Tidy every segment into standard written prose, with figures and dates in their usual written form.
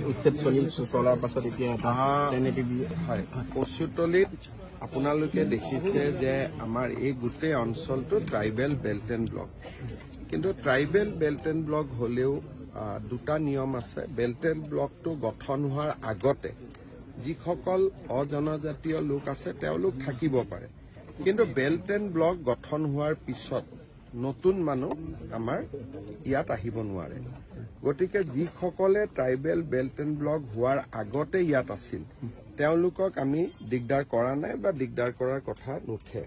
উচ্ছেদ চলাৰ পাছত এতিয়া কচুতলিত আপোনালোকে দেখিছে যে আমাৰ এই গোটেই অঞ্চলটো ট্ৰাইবেল বেল্ট এণ্ড ব্লক, কিন্তু ট্ৰাইবেল বেল্ট এণ্ড ব্লক হলেও দুটা নিয়ম আছে। বেল্ট এণ্ড ব্লকটো গঠন হোৱাৰ আগতে যিসকল অজনজাতীয় লোক আছে তেওঁলোক থাকিব পাৰে, কিন্তু বেল্ট এণ্ড ব্লক গঠন হোৱাৰ পিছত নতুন মানুহ আমাৰ ইয়াত আহিব নোৱাৰে। গতিকে যিসকলে ট্ৰাইবেল বেল্ট এণ্ড ব্লক হোৱাৰ আগতে ইয়াত আছিল তেওঁলোকক আমি দিগদাৰ কৰা নাই বা দিগদাৰ কৰাৰ কথা নুঠে,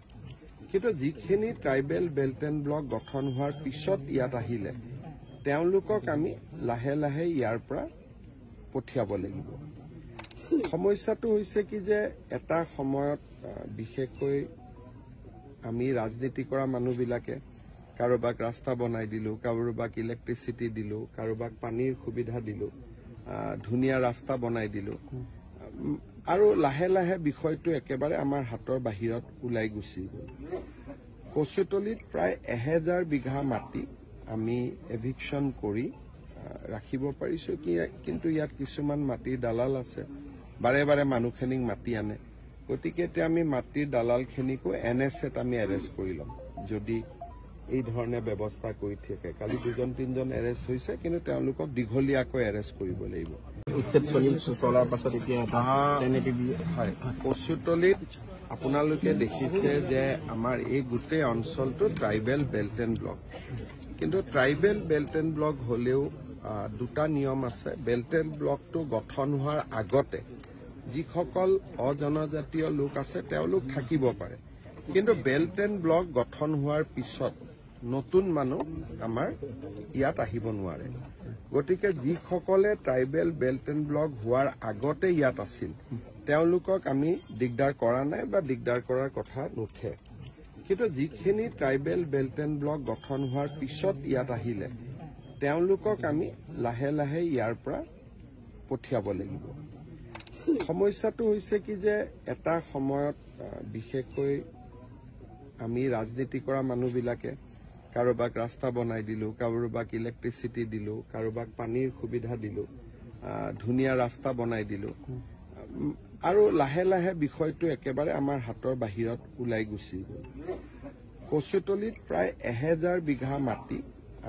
কিন্তু যিখিনি ট্ৰাইবেল বেল্ট এণ্ড ব্লক গঠন হোৱাৰ পিছত ইয়াত আহিলে তেওঁলোকক আমি লাহে লাহে ইয়াৰ পৰা পঠিয়াব লাগিব। সমস্যাটো হৈছে কি যে এটা সময়ত বিশেষকৈ আমি ৰাজনীতি কৰা মানুহবিলাকে কাৰোবাক ৰাস্তা বনাই দিলো, কাৰোবাক ইলেক্ট্ৰিচিটি দিলো, কাৰোবাক পানীৰ সুবিধা দিলো, ধুনীয়া ৰাস্তা বনাই দিলো, আৰু লাহে লাহে বিষয়টো একেবাৰে আমাৰ হাতৰ বাহিৰত ওলাই গুচি গ'ল। কচুতলিত প্ৰায় 1000 বিঘা মাটি আমি এভিকশ্যন কৰি ৰাখিব পাৰিছো, কিন্তু ইয়াত কিছুমান মাটিৰ দালাল আছে, বাৰে বাৰে মানুহখিনিক মাতি আনে। গতিকে এতিয়া আমি মাটিৰ দালালখিনিকো NSAত আমি এৰেষ্ট কৰি ল'ম যদি এই ধৰণে ব্যৱস্থা কৰি থাকে। কালি 2-3জন এৰেষ্ট হৈছে, কিন্তু তেওঁলোকক দীঘলীয়াকৈ এৰেষ্ট কৰিব লাগিব। উচ্ছেদ চলাৰ পাছত এতিয়া কচুতলিত আপোনালোকে দেখিছে যে আমাৰ এই গোটেই অঞ্চলটো ট্ৰাইবেল বেল্ট এণ্ড ব্লক, কিন্তু ট্ৰাইবেল বেল্ট এণ্ড ব্লক হলেও দুটা নিয়ম আছে। বেল্ট এণ্ড ব্লকটো গঠন হোৱাৰ আগতে যিসকল অজনজাতীয় লোক আছে তেওঁলোক থাকিব পাৰে, কিন্তু বেল্ট এণ্ড ব্লক গঠন হোৱাৰ পিছত নতুন মানুহ আমাৰ ইয়াত আহিব নোৱাৰে। গতিকে যিসকলে ট্ৰাইবেল বেল্ট এণ্ড ব্লক হোৱাৰ আগতে ইয়াত আছিল তেওঁলোকক আমি দিগদাৰ কৰা নাই বা দিগদাৰ কৰাৰ কথা নুঠে, কিন্তু যিখিনি ট্ৰাইবেল বেল্ট এণ্ড ব্লক গঠন হোৱাৰ পিছত ইয়াত আহিলে তেওঁলোকক আমি লাহে লাহে ইয়াৰ পৰা পঠিয়াব লাগিব। সমস্যাটো হৈছে কি যে এটা সময়ত বিশেষকৈ আমি ৰাজনীতি কৰা মানুহবিলাকে কাৰোবাক ৰাস্তা বনাই দিলো, কাৰোবাক ইলেক্ট্ৰিচিটি দিলো, কাৰোবাক পানীৰ সুবিধা দিলো, ধুনীয়া ৰাস্তা বনাই দিলো, আৰু লাহে লাহে বিষয়টো একেবাৰে আমাৰ হাতৰ বাহিৰত ওলাই গুচি গ'ল। কচুতলিত প্ৰায় 1000 বিঘা মাটি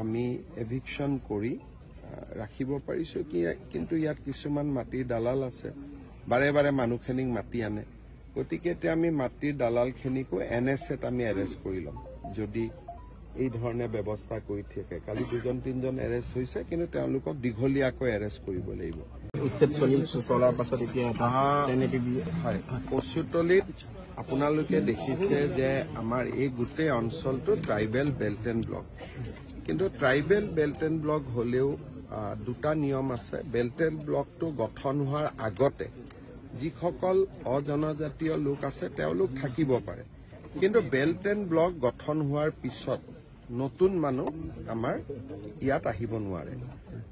আমি এভিকশ্যন কৰি ৰাখিব পাৰিছো, কিন্তু ইয়াত কিছুমান মাটিৰ দালাল আছে, বাৰে বাৰে মানুহখিনিক মাতি আনে। গতিকে এতিয়া আমি মাটিৰ দালালখিনিকো NSAত আমি এৰেষ্ট কৰি ল'ম যদি এই ধৰণে ব্যৱস্থা কৰি থাকে। কালি 2-3জন এৰেষ্ট হৈছে, কিন্তু তেওঁলোকক দীঘলীয়াকৈ এৰেষ্ট কৰিব লাগিব। উচ্ছেদ চলাৰ পাছত এতিয়া কচুতলিত আপোনালোকে দেখিছে যে আমাৰ এই গোটেই অঞ্চলটো ট্ৰাইবেল বেল্ট এণ্ড ব্লক, কিন্তু ট্ৰাইবেল বেল্ট এণ্ড ব্লক হলেও দুটা নিয়ম আছে। বেল্ট এণ্ড ব্লকটো গঠন হোৱাৰ আগতে যিসকল অজনজাতীয় লোক আছে তেওঁলোক থাকিব পাৰে, কিন্তু বেল্ট এণ্ড ব্লক গঠন হোৱাৰ পিছত নতুন মানুহ আমাৰ ইয়াত আহিব নোৱাৰে।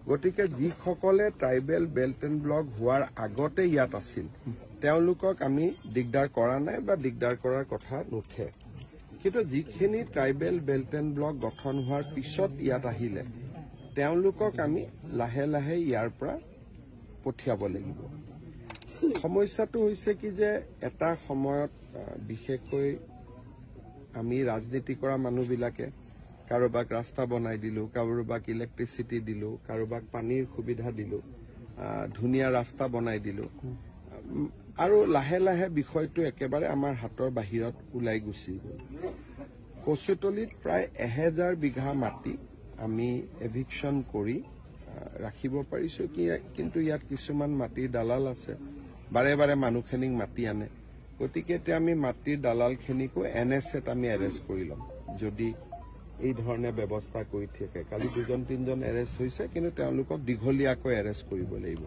গতিকে যিসকলে ট্ৰাইবেল বেল্ট এণ্ড ব্লক হোৱাৰ আগতে ইয়াত আছিল তেওঁলোকক আমি দিগদাৰ কৰা নাই বা দিগদাৰ কৰাৰ কথা নুঠে, কিন্তু যিখিনি ট্ৰাইবেল বেল্ট এণ্ড ব্লক গঠন হোৱাৰ পিছত ইয়াত আহিলে তেওঁলোকক আমি লাহে লাহে ইয়াৰ পৰা পঠিয়াব লাগিব। সমস্যাটো হৈছে কি যে এটা সময়ত বিশেষকৈ আমি ৰাজনীতি কৰা মানুহবিলাকে কাৰোবাক ৰাস্তা বনাই দিলো, কাৰোবাক ইলেক্ট্ৰিচিটি দিলো, কাৰোবাক পানীৰ সুবিধা দিলো, ধুনীয়া ৰাস্তা বনাই দিলো, আৰু লাহে লাহে বিষয়টো একেবাৰে আমাৰ হাতৰ বাহিৰত ওলাই গুচি গ'ল। কচুতলিত প্ৰায় 1000 বিঘা মাটি আমি এভিকশ্যন কৰি ৰাখিব পাৰিছো, কিন্তু ইয়াত কিছুমান মাটিৰ দালাল আছে, বাৰে বাৰে মানুহখিনিক মাতি আনে। গতিকে এতিয়া আমি মাটিৰ দালালখিনিকো NSAত আমি এৰেষ্ট কৰি ল'ম যদি এই ধৰণে ব্যৱস্থা কৰি থাকে। কালি 2-3জন এৰেষ্ট হৈছে, কিন্তু তেওঁলোকক দীঘলীয়াকৈ এৰেষ্ট কৰিব লাগিব।